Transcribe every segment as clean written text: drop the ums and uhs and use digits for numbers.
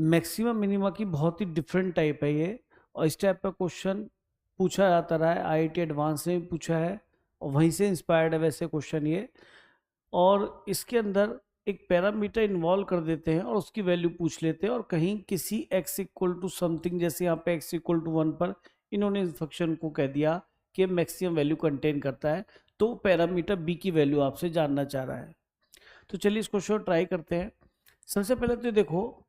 Maximum minima की बहुत ही different type है ये, और इस टाइप का क्वेश्चन पूछा जाता रहा है, आईआईटी एडवांस में भी पूछा है और वहीं से इंस्पायर्ड है वैसे क्वेश्चन ये। और इसके अंदर एक पैरामीटर इन्वॉल्व कर देते हैं और उसकी वैल्यू पूछ लेते हैं, और कहीं किसी x इक्वल टू समथिंग, जैसे यहाँ पे x इक्वल टू 1 पर इन्होंने इस फंक्शन को कह दिया कि मैक्सिमम वैल्यू कंटेन करता है, तो पैरामीटर b की वैल्यू आपसे जानना चाह रहा है। तो चलिए इस क्वेश्चन को ट्राई करते हैं। सबसे पहले तो देखो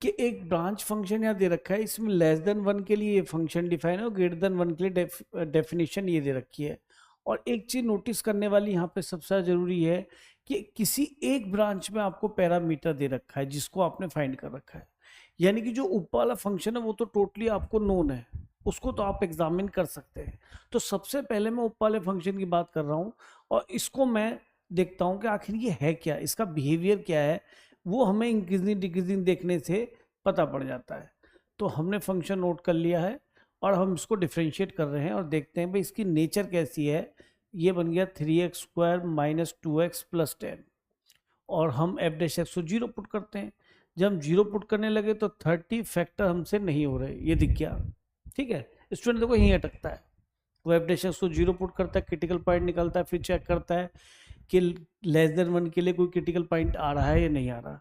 कि एक ब्रांच फंक्शन यहाँ दे रखा है, इसमें लेस देन 1 के लिए ये फंक्शन डिफाइन है और ग्रेटर देन 1 के लिए डेफिनेशन ये दे रखी है। और एक चीज नोटिस करने वाली यहाँ पे सबसे जरूरी है कि किसी एक ब्रांच में आपको पैरामीटर दे रखा है जिसको आपने फाइंड कर रखा है, यानी कि जो ऊपर वाला फंक्शन है वो तो टोटली आपको नोन है, उसको तो आप एग्जामिन कर सकते हैं। तो सबसे पहले मैं ऊपर वाले फंक्शन की बात कर रहा हूँ और इसको मैं देखता हूँ कि आखिर ये है क्या, इसका बिहेवियर क्या है, वो हमें इंक्रीजिंग डिक्रीजिंग देखने से पता पड़ जाता है। तो हमने फंक्शन नोट कर लिया है और हम इसको डिफ्रेंशिएट कर रहे हैं और देखते हैं भाई इसकी नेचर कैसी है। ये बन गया 3x square minus 2x plus 10, और हम एफ डैश एक्स को 0 पुट करते हैं। जब हम 0 पुट करने लगे तो 30 फैक्टर हमसे नहीं हो रहे, ये दिख गया। ठीक है, स्टूडेंट देखो यहीं अटकता है, वो एफ डैश एक्स को 0 पुट करता है, क्रिटिकल पॉइंट निकलता है, फिर चेक करता है कि लेस देन 1 के लिए कोई क्रिटिकल पॉइंट आ रहा है या नहीं आ रहा,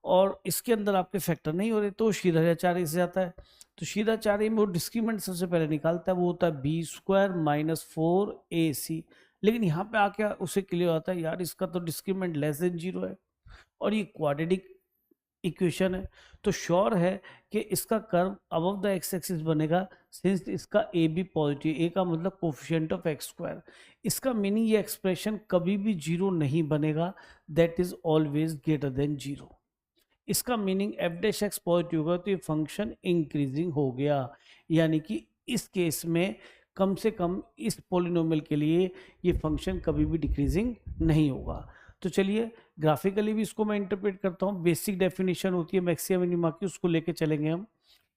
और इसके अंदर आपके फैक्टर नहीं हो रहे, तो सीधा 4 से जाता है। तो सीधा 4 में वो डिस्क्रीमेंट सबसे पहले निकालता है, वो होता है बी स्क्वायर माइनस 4ac। लेकिन यहाँ पे आके उसे क्लियर होता है यार इसका तो डिस्क्रीमेंट लेस देन 0 है और ये क्वाड्रेटिक इक्वेशन है, तो श्योर है कि इसका curve above the x axis बनेगा, सिंस इसका ए भी पॉजिटिव, ए का मतलब कोफिशिएंट ऑफ एक्स स्क्वायर। इसका मीनिंग ये एक्सप्रेशन कभी भी 0 नहीं बनेगा, that is always greater than 0। इसका meaning F dash x positive होगा तो ये फंक्शन इंक्रीजिंग हो गया, यानी कि इस केस में कम से कम इस पोलिनोमियल के लिए ये फंक्शन कभी भी डिक्रीजिंग नहीं होगा। तो चलिए ग्राफिकली भी इसको मैं इंटरप्रेट करता हूँ। बेसिक डेफिनेशन होती है मैक्सिमा मिनिमा की, उसको लेके चलेंगे हम।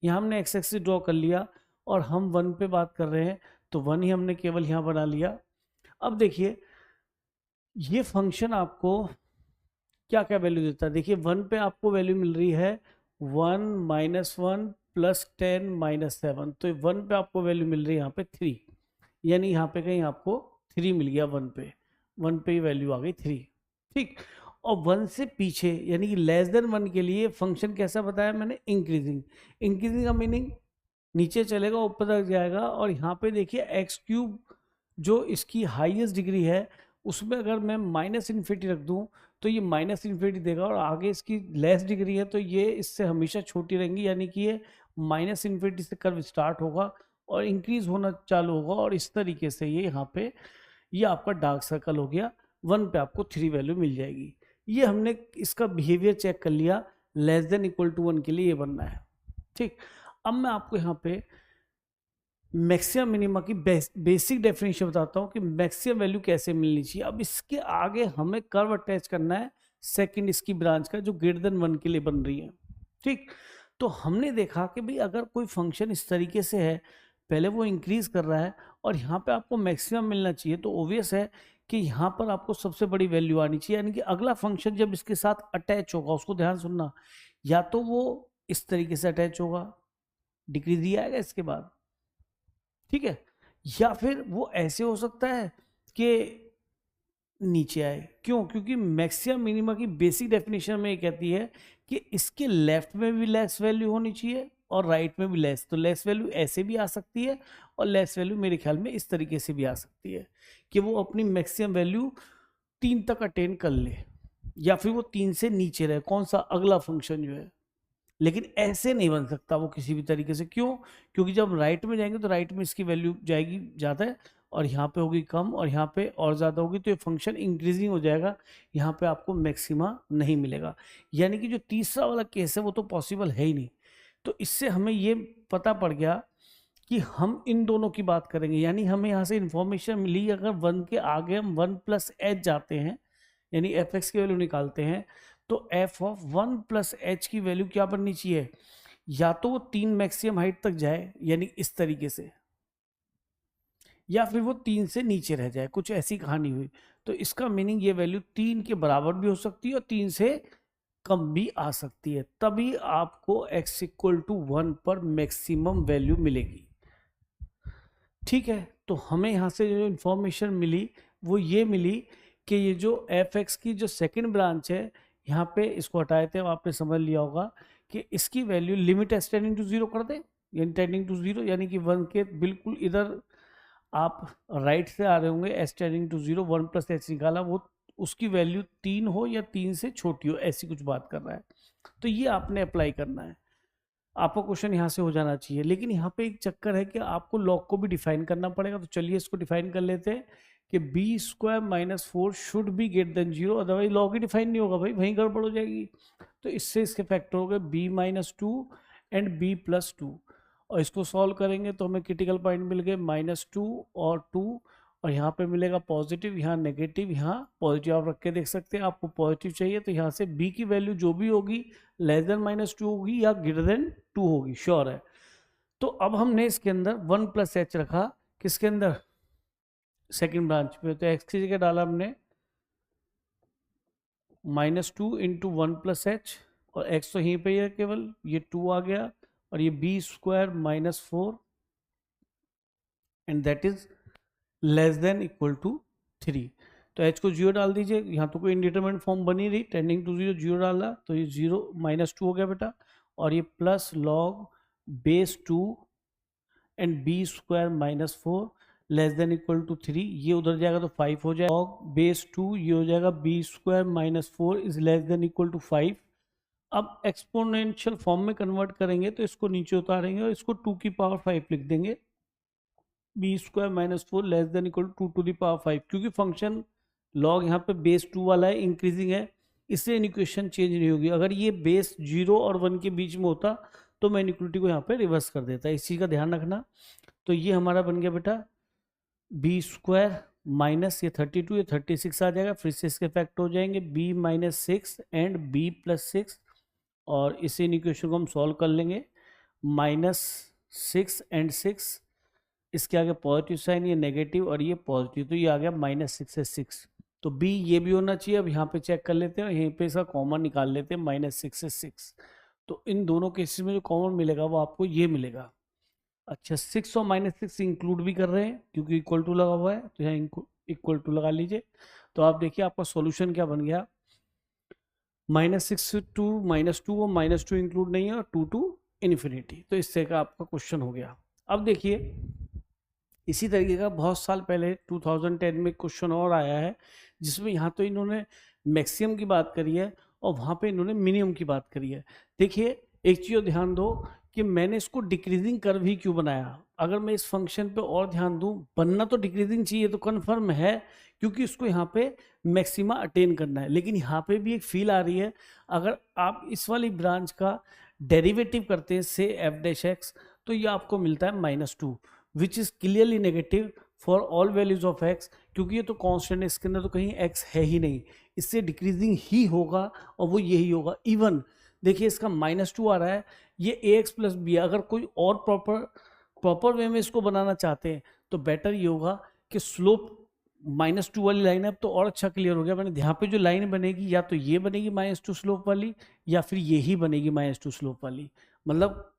यहाँ हमने एक्स एक्सिस ड्रॉ कर लिया और हम 1 पे बात कर रहे हैं, तो 1 ही हमने केवल यहाँ बना लिया। अब देखिए ये फंक्शन आपको क्या क्या वैल्यू देता है। देखिए 1 पे आपको वैल्यू मिल रही है 1 माइनस 1 प्लस 10 माइनस 7, तो 1 पे आपको वैल्यू मिल रही है यहाँ पे 3, यानी यहाँ पे कहीं आपको 3 मिल गया 1 पे, 1 पे ही वैल्यू आ गई 3। ठीक, और 1 से पीछे यानी कि लेस देन 1 के लिए फंक्शन कैसा बताया मैंने, इंक्रीजिंग। इंक्रीजिंग का मीनिंग नीचे चलेगा ऊपर तक जाएगा, और यहाँ पे देखिए एक्स क्यूब जो इसकी हाईएस्ट डिग्री है उसमें अगर मैं माइनस इन्फिनिटी रख दूं तो ये माइनस इन्फिनिटी देगा, और आगे इसकी लेस डिग्री है तो ये इससे हमेशा छोटी रहेंगी, यानी कि ये माइनस इन्फिनिटी से कर्व स्टार्ट होगा और इंक्रीज होना चालू होगा, और इस तरीके से ये यहाँ पे ये आपका डार्क सर्कल हो गया। 1 पे आपको 3 वैल्यू मिल जाएगी। ये हमने इसका बिहेवियर चेक कर लिया, लेस देन इक्वल टू 1 के लिए ये बनना है। ठीक, अब मैं आपको यहाँ पे मैक्सिमम मिनिमा की बेसिक डेफिनेशन बताता हूँ कि मैक्सिमम वैल्यू कैसे मिलनी चाहिए। अब इसके आगे हमें कर्व अटैच करना है सेकंड इसकी ब्रांच का जो ग्रेटर देन 1 के लिए बन रही है। ठीक, तो हमने देखा कि भाई अगर कोई फंक्शन इस तरीके से है, पहले वो इंक्रीज कर रहा है और यहाँ पे आपको मैक्सिमम मिलना चाहिए, तो ऑब्वियस है कि यहाँ पर आपको सबसे बड़ी वैल्यू आनी चाहिए, यानी कि अगला फंक्शन जब इसके साथ अटैच होगा, उसको ध्यान सुनना, या तो वो इस तरीके से अटैच होगा, डिक्रीज ही आएगा इसके बाद, ठीक है, या फिर वो ऐसे हो सकता है कि नीचे आए। क्यों? क्योंकि मैक्सिमम मिनिमा की बेसिक डेफिनेशन में ये कहती है कि इसके लेफ्ट में भी लेस वैल्यू होनी चाहिए और राइट में भी लेस। तो लेस वैल्यू ऐसे भी आ सकती है और लेस वैल्यू मेरे ख्याल में इस तरीके से भी आ सकती है कि वो अपनी मैक्सिमम वैल्यू 3 तक अटेन कर ले, या फिर वो 3 से नीचे रहे, कौन सा अगला फंक्शन जो है। लेकिन ऐसे नहीं बन सकता वो किसी भी तरीके से। क्यों? क्योंकि जब राइट में जाएंगे तो राइट में इसकी वैल्यू जाएगी ज़्यादा है और यहाँ पे होगी कम, और यहाँ पे और ज़्यादा होगी, तो ये फंक्शन इंक्रीजिंग हो जाएगा, यहाँ पे आपको मैक्सिमा नहीं मिलेगा। यानी कि जो तीसरा वाला केस है वो तो पॉसिबल है ही नहीं। तो इससे हमें ये पता पड़ गया कि हम इन दोनों की बात करेंगे, यानी हमें यहाँ से इंफॉर्मेशन मिली अगर 1 के आगे हम 1 प्लस एच जाते हैं, यानी एफ एक्स की वैल्यू निकालते हैं, तो एफ ऑफ 1 प्लस एच की वैल्यू क्या बननी चाहिए, या तो वो 3 मैक्सिमम हाइट तक जाए यानी इस तरीके से, या फिर वो 3 से नीचे रह जाए, कुछ ऐसी कहानी हुई। तो इसका मीनिंग ये वैल्यू 3 के बराबर भी हो सकती है और 3 से कम भी आ सकती है, तभी आपको x इक्वल टू 1 पर मैक्सिमम वैल्यू मिलेगी। ठीक है, तो हमें यहाँ से जो इंफॉर्मेशन मिली वो ये मिली कि ये जो f(x) की जो सेकंड ब्रांच है, यहाँ पे इसको हटाए थे, आपने समझ लिया होगा कि इसकी value limit s tending to 0 कर दें, यानी टेंडिंग टू 0, यानी कि 1 के बिल्कुल इधर आप राइट से आ रहे होंगे, s tending to 0, 1 plus h निकाला, वो उसकी वैल्यू 3 हो या 3 से छोटी हो, ऐसी कुछ बात कर रहा है। तो ये आपने अप्लाई करना है, आपका क्वेश्चन यहाँ से हो जाना चाहिए। लेकिन यहाँ पे एक चक्कर है कि आपको लॉग को भी डिफाइन करना पड़ेगा, तो चलिए इसको डिफाइन कर लेते हैं कि B square minus 4 should be greater than 0, otherwise log ही डिफाइन नहीं होगा भाई, वहीं गड़बड़ हो जाएगी। तो इससे इसके फैक्टर हो गए B minus 2 and B plus 2, और इसको सॉल्व करेंगे तो हमें क्रिटिकल पॉइंट मिल गए -2 और 2, और यहाँ पे मिलेगा पॉजिटिव, यहाँ नेगेटिव, यहाँ पॉजिटिव। आप रख के देख सकते हैं, आपको पॉजिटिव चाहिए तो यहाँ से b की वैल्यू जो भी होगी लेस देन -2 होगी या ग्रेटर देन 2 होगी, श्योर है। तो अब हमने इसके अंदर 1 प्लस एच रखा, किसके अंदर, सेकेंड ब्रांच पे, तो x की जगह डाला हमने -2 इंटू 1 प्लस एच, और x तो यहीं पे ही है केवल, ये 2 आ गया, और ये B square minus 4 and that is less than equal to 3। तो h को 0 डाल दीजिए, यहाँ तो कोई इंडिटरमिनेट फॉर्म बनी रही, टेंडिंग टू 0, 0 डाला तो ये 0 -2 हो गया बेटा, और ये plus log base 2 and B square minus 4 less than equal to 3, ये उधर जाएगा तो 5 हो जाएगा, लॉग बेस 2 ये हो जाएगा B square minus 4 is less than equal to 5। अब एक्सपोनेंशियल फॉर्म में कन्वर्ट करेंगे तो इसको नीचे उतारेंगे और इसको 2 की पावर 5 लिख देंगे, B square minus 4 less than equal to 2 की पावर 5, क्योंकि फंक्शन लॉग यहाँ पे बेस 2 वाला है, इंक्रीजिंग है, इससे इक्वेशन चेंज नहीं होगी। अगर ये बेस 0 और 1 के बीच में होता तो मैं इक्वलिटी को यहाँ पे रिवर्स कर देता, इस चीज़ का ध्यान रखना। तो ये हमारा बन गया बेटा बी स्क्वायर माइनस ये 32, ये 36 आ जाएगा, फिर से इसके फैक्ट हो जाएंगे B minus 6 and B plus 6, और इसी इक्वेशन को हम सॉल्व कर लेंगे, -6 एंड 6, इसके आगे पॉजिटिव साइन, ये नेगेटिव और ये पॉजिटिव, तो ये आ गया -6 से 6, तो बी ये भी होना चाहिए। अब यहाँ पे चेक कर लेते हैं, यहीं पे इसका कॉमन निकाल लेते हैं, -6 से 6, तो इन दोनों केसेस में जो कॉमन मिलेगा वो आपको ये मिलेगा। अच्छा, 6 और -6 इंक्लूड भी कर रहे हैं क्योंकि इक्वल टू लगा हुआ है, तो यहाँ इक्वल टू लगा लीजिए। तो आप देखिए आपका सॉल्यूशन क्या बन गया, -6 टू -2 और -2 इंक्लूड नहीं है, और 2 टू इन्फिनिटी, तो इससे का आपका क्वेश्चन हो गया। अब देखिए इसी तरीके का बहुत साल पहले 2010 में क्वेश्चन और आया है, जिसमें यहाँ तो इन्होंने मैक्सिमम की बात करी है और वहाँ पे इन्होंने मिनिमम की बात करी है। देखिए एक चीज़ ध्यान दो कि मैंने इसको डिक्रीजिंग कर्व ही क्यों बनाया। अगर मैं इस फंक्शन पे और ध्यान दूं, बनना तो डिक्रीजिंग चाहिए, तो कन्फर्म है, क्योंकि इसको यहाँ पे मैक्सिमा अटेन करना है। लेकिन यहाँ पे भी एक फील आ रही है, अगर आप इस वाली ब्रांच का डेरिवेटिव करते हैं से f'(x), तो ये आपको मिलता है -2, which is clearly negative for all values of x, क्योंकि ये तो कांस्टेंट है, इसके अंदर तो कहीं x है ही नहीं, इससे डिक्रीजिंग ही होगा और वो यही होगा। इवन देखिए इसका -2 आ रहा है, ये ax प्लस बी, अगर कोई और प्रॉपर वे में इसको बनाना चाहते हैं तो बेटर ये होगा कि स्लोप -2 वाली लाइन है। अब तो और अच्छा क्लियर हो गया, मैंने यहाँ पे जो लाइन बनेगी या तो ये बनेगी -2 स्लोप वाली, या फिर ये ही बनेगी -2 स्लोप वाली, मतलब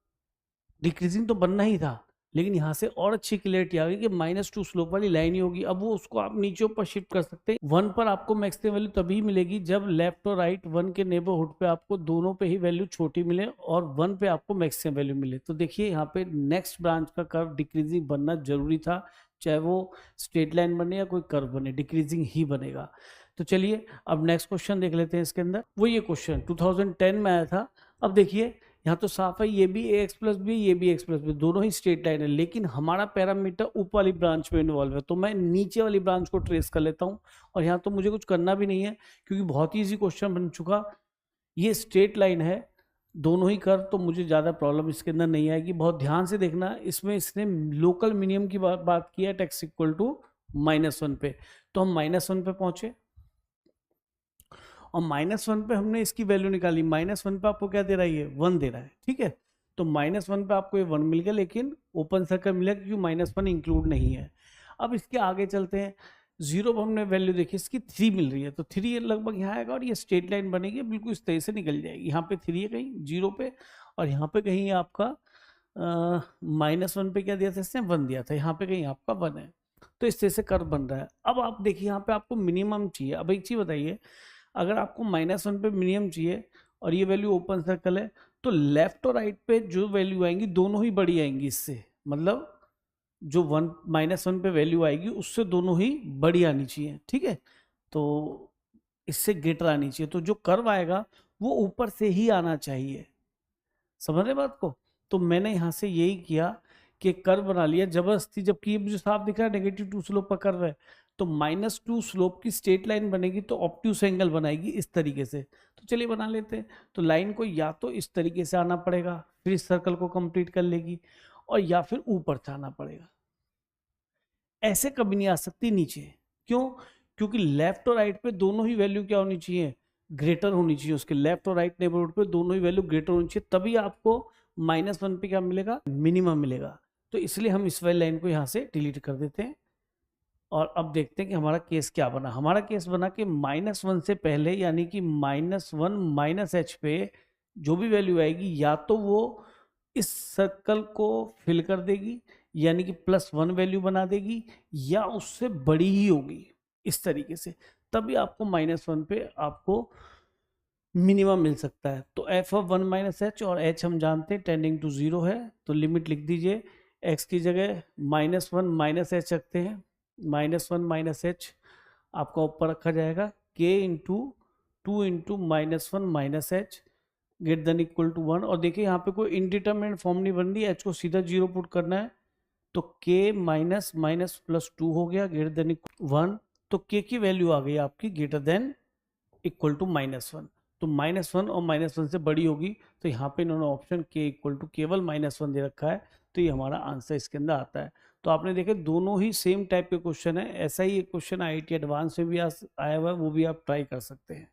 डिक्रीजिंग तो बनना ही था, लेकिन यहाँ से और अच्छी क्लियरिटी आ गई कि -2 स्लोप वाली लाइन ही होगी। अब वो उसको आप नीचे ऊपर शिफ्ट कर सकते हैं। 1 पर आपको मैक्सिमम वैल्यू तभी मिलेगी जब लेफ्ट और राइट 1 के नेबरहुड पे आपको दोनों पे ही वैल्यू छोटी मिले और 1 पे आपको मैक्सिमम वैल्यू मिले। तो देखिए यहाँ पे नेक्स्ट ब्रांच का कर्व डिक्रीजिंग बनना जरूरी था, चाहे वो स्ट्रेट लाइन बने या कोई कर्व बने, डिक्रीजिंग ही बनेगा। तो चलिए अब नेक्स्ट क्वेश्चन देख लेते हैं। इसके अंदर वो ये क्वेश्चन 2010 में आया था। अब देखिए यहाँ तो साफ है, ये भी ax प्लस बी, ये भी x प्लस बी, दोनों ही स्ट्रेट लाइन है, लेकिन हमारा पैरामीटर ऊपर वाली ब्रांच में इन्वॉल्व है, तो मैं नीचे वाली ब्रांच को ट्रेस कर लेता हूँ। और यहाँ तो मुझे कुछ करना भी नहीं है क्योंकि बहुत ही इजी क्वेश्चन बन चुका, ये स्ट्रेट लाइन है, दोनों ही कर्व, तो मुझे ज़्यादा प्रॉब्लम इसके अंदर नहीं आएगी। बहुत ध्यान से देखना, इसमें इसने लोकल मिनिमम की बात की है, x इक्वल टू -1 पे, तो हम -1 पे पहुंचे और -1 पे हमने इसकी वैल्यू निकाली। -1 पे आपको क्या दे रहा है, ये 1 दे रहा है, ठीक है। तो -1 पे आपको ये 1 मिल गया, लेकिन ओपन सर्कल मिला क्योंकि -1 इंक्लूड नहीं है। अब इसके आगे चलते हैं, 0 पर हमने वैल्यू देखी इसकी 3 मिल रही है, तो 3 लगभग यहाँ आएगा और ये स्ट्रेट लाइन बनेगी, बिल्कुल इस तरह से निकल जाएगी। यहाँ पे 3 है कहीं 0 पे, और यहाँ पे कहीं आपका -1 पे क्या दिया था इसने, 1 दिया था, यहाँ पे कहीं आपका 1 है। तो इस तरह से कर्व बन रहा है। अब आप देखिए यहाँ पे आपको मिनिमम चाहिए। अब एक चीज बताइए, अगर आपको -1 पे मिनिमम चाहिए और ये वैल्यू ओपन सर्कल है, तो लेफ्ट और राइट पे जो वैल्यू आएंगी दोनों ही बड़ी आएंगी इससे, मतलब जो -1 पे वैल्यू आएगी उससे दोनों ही बड़ी आनी चाहिए, ठीक है। तो इससे ग्रेटर आनी चाहिए, तो जो कर्व आएगा वो ऊपर से ही आना चाहिए। समझ रहे बात को? तो मैंने यहाँ से यही किया कि कर्व बना लिया जबरदस्ती, जबकि ये मुझे साफ दिख रहा है -2 स्लोप का कर्व है। तो -2 स्लोप की स्ट्रेट लाइन बनेगी तो ऑब्ट्यूस एंगल बनाएगी इस तरीके से। तो चलिए बना लेते हैं। तो लाइन को या तो इस तरीके से आना पड़ेगा, फिर इस सर्कल को कंप्लीट कर लेगी, और या फिर ऊपर से आना पड़ेगा। ऐसे कभी नहीं आ सकती नीचे। क्यों? क्योंकि लेफ्ट और राइट पे दोनों ही वैल्यू क्या होनी चाहिए, ग्रेटर होनी चाहिए। उसके लेफ्ट और राइट नेबरहुड पे दोनों ही वैल्यू ग्रेटर होनी चाहिए, तभी आपको -1 पे क्या मिलेगा, मिनिमम मिलेगा। तो इसलिए हम इस वाली लाइन को यहाँ से डिलीट कर देते हैं। और अब देखते हैं कि हमारा केस क्या बना। हमारा केस बना कि -1 से पहले, यानी कि -1 -h पे जो भी वैल्यू आएगी या तो वो इस सर्कल को फिल कर देगी, यानी कि +1 वैल्यू बना देगी, या उससे बड़ी ही होगी इस तरीके से, तभी आपको -1 पे आपको मिनिमम मिल सकता है। तो f(1 - h) और h हम जानते हैं टेंडिंग टू 0 है, तो लिमिट लिख दीजिए। x की जगह -1 - h रखते हैं, -1 - h आपका ऊपर रखा जाएगा k into 2 into -1 - h greater than equal to 1। और देखिए यहाँ पे कोई इनडिटरमिनेट फॉर्म नहीं बन रही है, h को सीधा 0 पुट करना है, तो k -(2) हो गया ग्रेटर देन 1। तो k की वैल्यू आ गई आपकी ग्रेटर देन इक्वल टू -1। तो -1 और -1 से बड़ी होगी, तो यहाँ पे इन्होंने ऑप्शन के इक्वल टू केवल -1 दे रखा है, तो ये हमारा आंसर इसके अंदर आता है। तो आपने देखे दोनों ही सेम टाइप के क्वेश्चन है। ऐसा ही एक क्वेश्चन IIT एडवांस में भी आया हुआ है, वो भी आप ट्राई कर सकते हैं।